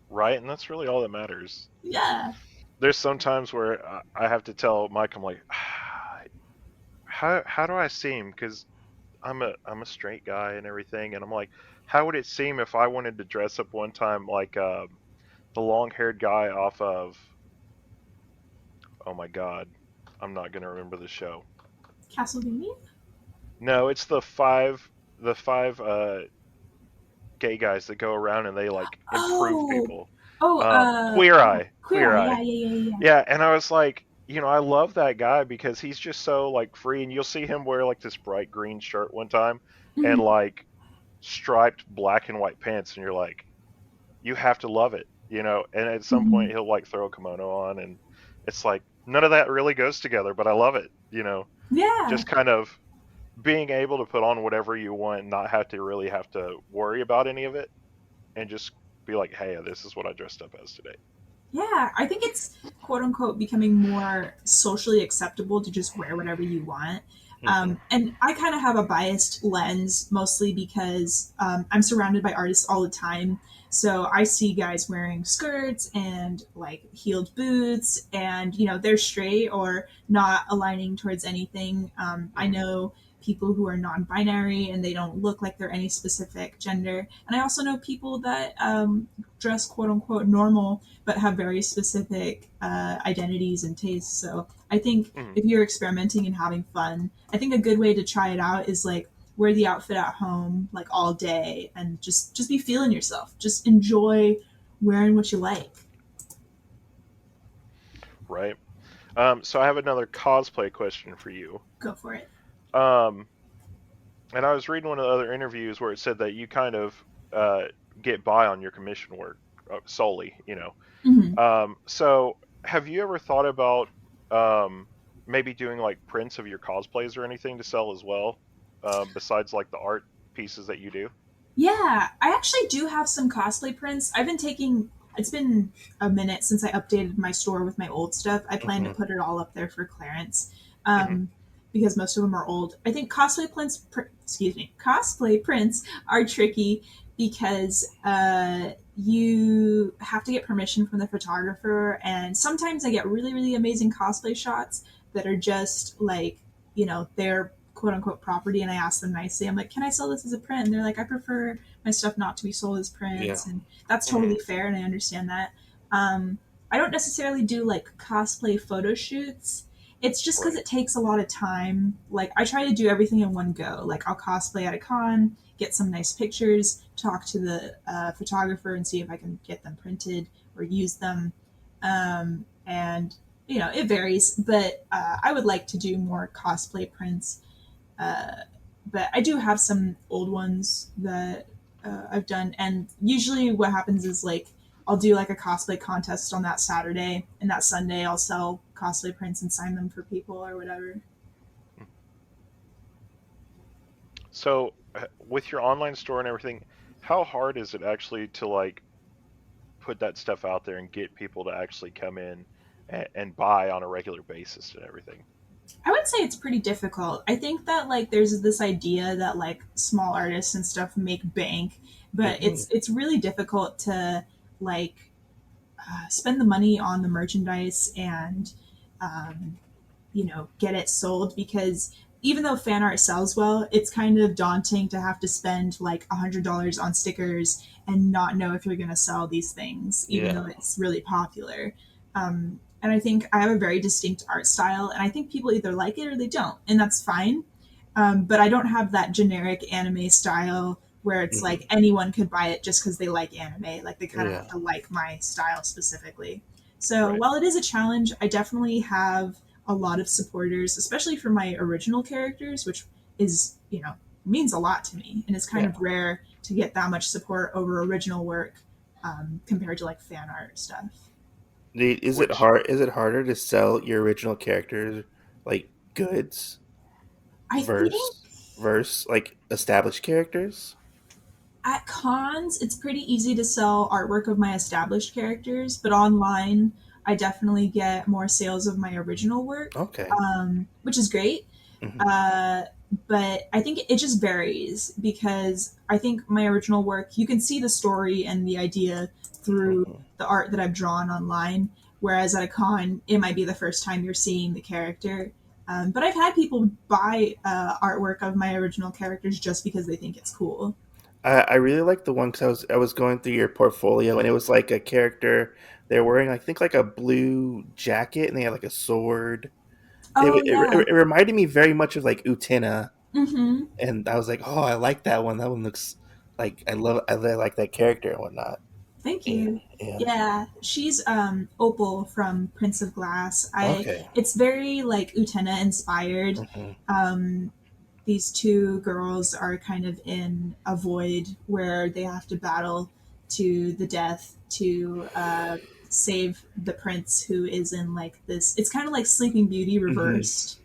Right, and that's really all that matters. Yeah. There's some times where I have to tell Mike, I'm like, how do I seem? Because I'm a straight guy and everything, and I'm like, how would it seem if I wanted to dress up one time like the long-haired guy off of, oh my god, I'm not gonna remember the show. Castlevania? No, it's the five gay guys that go around and they like improve Oh. people. Oh, Queer Eye, Queer Queer Eye. Yeah, Eye. yeah, yeah, yeah. Yeah, and I was like, I love that guy because he's just so like free, and you'll see him wear like this bright green shirt one time and Mhm. like striped black and white pants, and you're like, you have to love it. And at some point Mhm. he'll like throw a kimono on, and it's like none of that really goes together, but I love it. Yeah. Just kind of being able to put on whatever you want and not have to really have to worry about any of it, and just be like, hey, this is what I dressed up as today. Yeah, I think it's quote unquote becoming more socially acceptable to just wear whatever you want. Hmm. And I kind of have a biased lens, mostly because I'm surrounded by artists all the time. So I see guys wearing skirts and like heeled boots, and they're straight or not aligning towards anything. I Hmm. know people who are non-binary and they don't look like they're any specific gender, and I also know people that dress quote unquote normal but have very specific identities and tastes. So I think Hmm. if you're experimenting and having fun, I think a good way to try it out is like wear the outfit at home like all day and just be feeling yourself. Just enjoy wearing what you like. Right. So I have another cosplay question for you. Go for it. Um, and I was reading one of the other interviews where it said that you kind of uh, get by on your commission work solely, you know. Mm-hmm. So have you ever thought about um, maybe doing like prints of your cosplays or anything to sell as well, besides like the art pieces that you do? Yeah, I actually do have some cosplay prints. I've been taking, it's been a minute since I updated my store with my old stuff. I plan to Hmm. put it all up there for clearance, Hmm. because most of them are old. I think cosplay prints are tricky because you have to get permission from the photographer, and sometimes I get really, really amazing cosplay shots that are just like, they're quote unquote property, and I ask them nicely. I'm like, can I sell this as a print? And they're like, I prefer my stuff not to be sold as Yeah. prints, and that's Hmm. totally fair, and I understand that. Um, I don't necessarily do like cosplay photo shoots. It's just because Right. it takes a lot of time. Like I try to do everything in one go. Like I'll cosplay at a con, get some nice pictures, talk to the photographer, and see if I can get them printed or use them. And it varies, but I would like to do more cosplay prints. uh, but I do have some old ones that I've done, and usually what happens is like I'll do like a cosplay contest on that Saturday, and that Sunday I'll sell cosplay prints and sign them for people or whatever. So with your online store and everything, how hard is it actually to like put that stuff out there and get people to actually come in and buy on a regular basis and everything? I would say it's pretty difficult. I think that like there's this idea that like small artists and stuff make bank, but Hmm. it's really difficult to like spend the money on the merchandise and um, get it sold, because even though fan art sells well, it's kind of daunting to have to spend like $100 on stickers and not know if you're going to sell these things, even Yeah. though it's really popular. And I think I have a very distinct art style, and I think people either like it or they don't, and that's fine. But I don't have that generic anime style where it's Hmm. like anyone could buy it just because they like anime. Like they kind of have Yeah. to like my style specifically. So Right. while it is a challenge, I definitely have a lot of supporters, especially for my original characters, which is, means a lot to me. And it's kind Yeah. of rare to get that much support over original work compared to like fan art stuff. Is it Which hard? Is it harder to sell your original characters like goods I think versus like established characters? at cons, it's pretty easy to sell artwork of my established characters, but online, I definitely get more sales of my original work, Okay. which is great. Hmm. Uh, but I think it just varies, because I think my original work, you can see the story and the idea through Hmm. the art that I've drawn online. Whereas at a con, it might be the first time you're seeing the character. But I've had people buy artwork of my original characters just because they think it's cool. I really like the one because I was going through your portfolio and it was like a character they're wearing I think like a blue jacket and they had like a sword. Oh, yeah. It reminded me very much of like Utena, Mm-hmm. and I was like, oh, I like that one. That one looks like I really like that character and whatnot. Thank And you. yeah, Yeah, she's Opal from Prince of Glass. I okay. It's very like Utena inspired. Hmm. Um, these two girls are kind of in a void where they have to battle to the death to save the prince, who is in like this. It's kind of like Sleeping Beauty Hmm. reversed,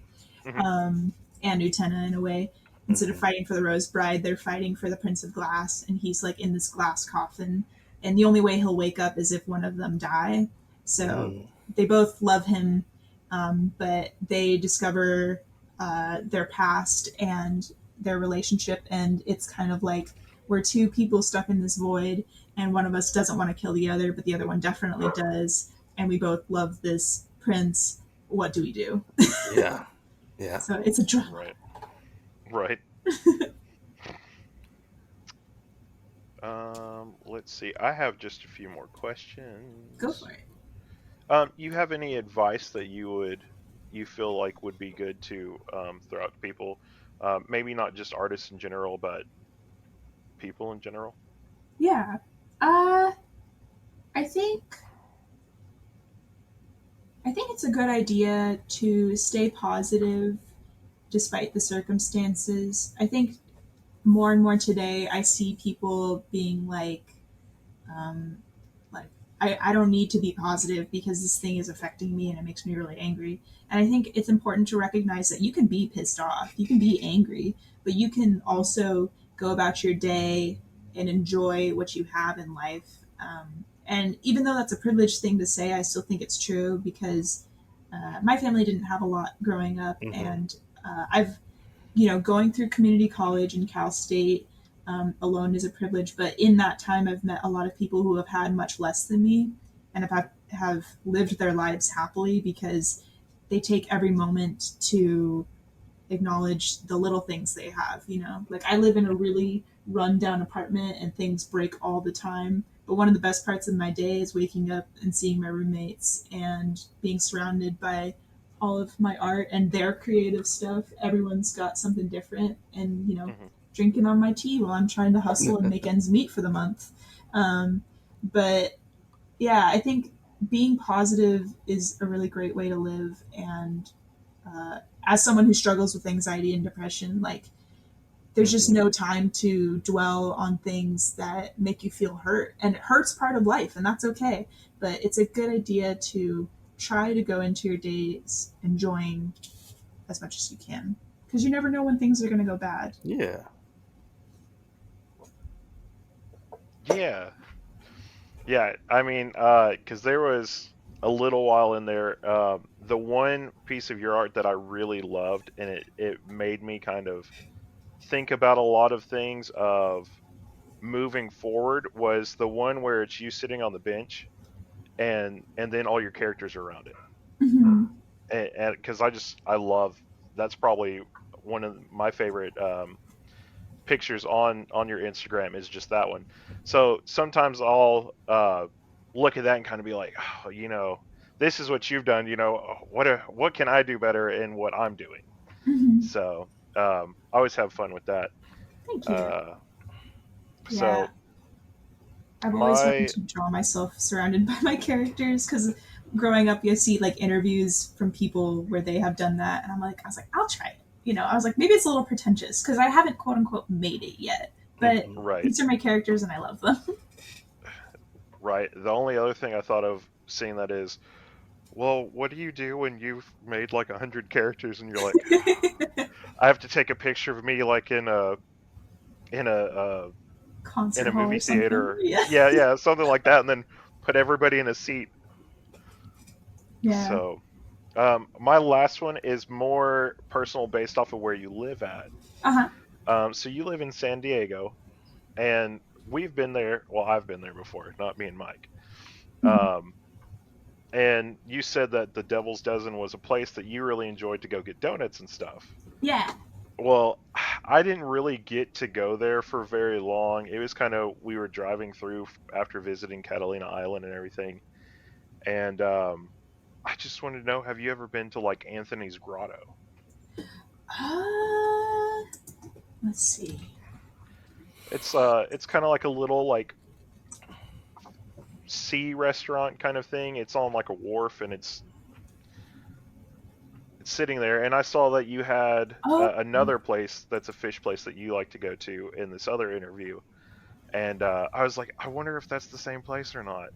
hmm um, and Utena in a way. Instead of Hmm. fighting for the Rose Bride, they're fighting for the Prince of Glass, and he's like in this glass coffin. And the only way he'll wake up is if one of them die. So Mm. they both love him, but they discover their past and their relationship, and it's kind of like we're two people stuck in this void, and one of us doesn't want to kill the other, but the other one definitely does, and we both love this prince. What do we do? Yeah. Yeah. So it's a drama. Right. Right. Let's see. I have just a few more Go for questions. it. You have any advice that you feel like would be good to throw out to people? Maybe not just artists in general, but people in general. Yeah. Uh, I think I think it's a good idea to stay positive despite the circumstances. I think more and more today, I see people being um, like I don't need to be positive because this thing is affecting me and it makes me really angry. And I think it's important to recognize that you can be pissed off, you can be angry, but you can also go about your day and enjoy what you have in life. And even though that's a privileged thing to say, I still think it's true because my family didn't have a lot growing up, Hmm. and I've going through community college in Cal State alone is a privilege. But in that time, I've met a lot of people who have had much less than me and have lived their lives happily because they take every moment to acknowledge the little things they have. Like I live in a really rundown apartment and things break all the time. But one of the best parts of my day is waking up and seeing my roommates and being surrounded by all of my art and their creative stuff. Everyone's got something different, and Hmm. drinking on my tea while I'm trying to hustle and make ends meet for the month. But yeah, I think being positive is a really great way to live. And as someone who struggles with anxiety and depression, like there's just Hmm. no time to dwell on things that make you feel hurt. And it hurts part of life, and that's okay. But it's a good idea to try to go into your days enjoying as much as you can because you never know when things are going to go bad. Yeah. Yeah. Yeah. I mean, because there was a little while in there, the one piece of your art that I really loved, and it made me kind of think about a lot of things of moving forward, was the one where it's you sitting on the bench and then all your characters are around it. Mm-hmm. And because I love, that's probably one of my favorite pictures on your Instagram is just that one. So sometimes I'll look at that and kind of be like, oh, this is what you've done. What can I do better in what I'm doing? Mm-hmm. So I always have fun with that. Thank you. Uh, Yeah, so I've always wanted my to draw myself surrounded by my characters because growing up, you see like interviews from people where they have done that, and I was like, I'll try it. I was like, maybe it's a little pretentious because I haven't quote unquote made it yet, but Hmm. right, these are my characters and I love them. right. The only other thing I thought of seeing that is, well, what do you do when you've made like 100 characters and you're like, I have to take a picture of me like in a in Concert a hall movie or something. theater. Yeah. Yeah, yeah, something like that, and then put everybody in a seat. Yeah. So, my last one is more personal, based off of where you live at. Uh huh. So you live in San Diego, and we've been there. Well, I've been there before, not me and Mike. Um, and you said that the Devil's Dozen was a place that you really enjoyed to go get donuts and stuff. Yeah. Well, I didn't really get to go there for very long. It was kind of, we were driving through after visiting Catalina Island and everything, and I just wanted to know, have you ever been to like Anthony's Grotto? Uh, let's see. It's kind of like a little like sea restaurant kind of thing. It's on like a wharf, and it's sitting there. And I saw that you had Oh, another place that's a fish place that you like to go to in this other interview. And I was like, I wonder if that's the same place or not.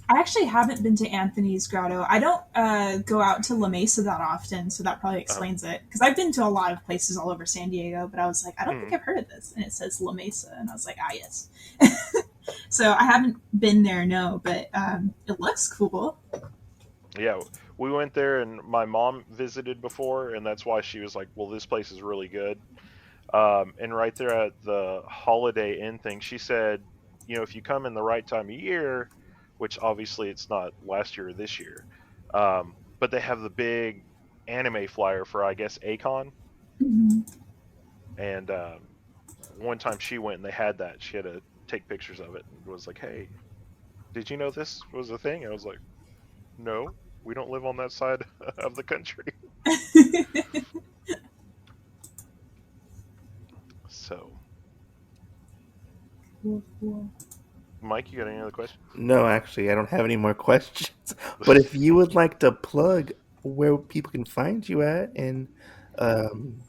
I actually haven't been to Anthony's Grotto. I don't go out to La Mesa that often, so that probably Uh, explains it. Because I've been to a lot of places all over San Diego, but I was like, I don't think mm, I've heard of this. And it says La Mesa, and I was like, ah, yes. So I haven't been there, no, but it looks cool. Yeah, we went there, and my mom visited before, and that's why she was like, "Well, this place is really good." And right there at the Holiday Inn thing, she said, if you come in the right time of year, which obviously it's not last year or this year, but they have the big anime flyer for, I guess, Acon. Mhm. And one time she went and they had that. She had to take pictures of it and was like, "Hey, did you know this was a thing?" I was like, "No, we don't live on that side of the country." So, Cool, cool. Mike, you got any other questions? No, actually, I don't have any more questions. But if you would like to plug where people can find you at and um,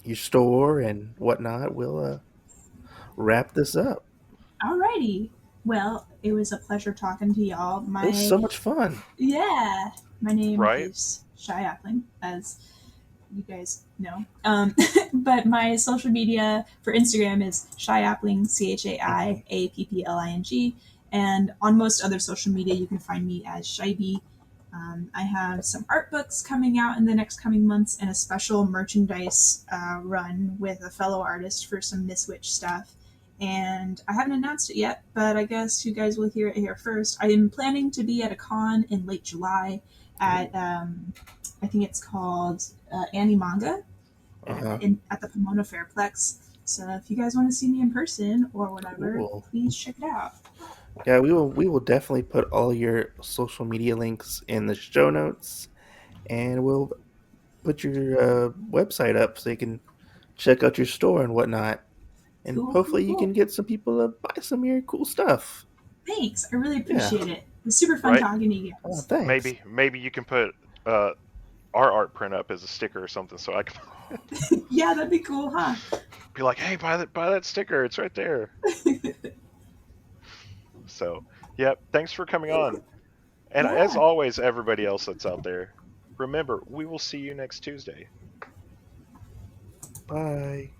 your store and whatnot, we'll wrap this up. Alrighty. Well, it was a pleasure talking to y'all. It was My so much fun. Yeah, my name Right? is Shy Appling, as you guys know. But my social media for Instagram is Shy Appling, Mhm. ChaiAppling, and on most other social media, you can find me as ChaiBee. I have some art books coming out in the next coming months and a special merchandise run with a fellow artist for some Miss Witch stuff. And I haven't announced it yet, but I guess you guys will hear it here first. I am planning to be at a con in late July Ooh. at, I think it's called Animanga Uh-huh. at the Pomona Fairplex. So if you guys want to see me in person or whatever, Cool. please check it out. Yeah, we will definitely put all your social media links in the show notes, and we'll put your website up so you can check out your store and whatnot. And Cool, cool, hopefully you cool. can get some people to buy some of your cool stuff. Thanks. I really Yeah. appreciate it. It was super fun Right? talking to you Oh, guys. thanks. Maybe you can put uh, our art print up as a sticker or something, so I can Yeah, that'd be cool, huh? be like, "Hey, buy that sticker. It's right there." So, yep. Thanks for coming on. And as Yeah. always, everybody else that's out there, remember, we will see you next Tuesday. Bye.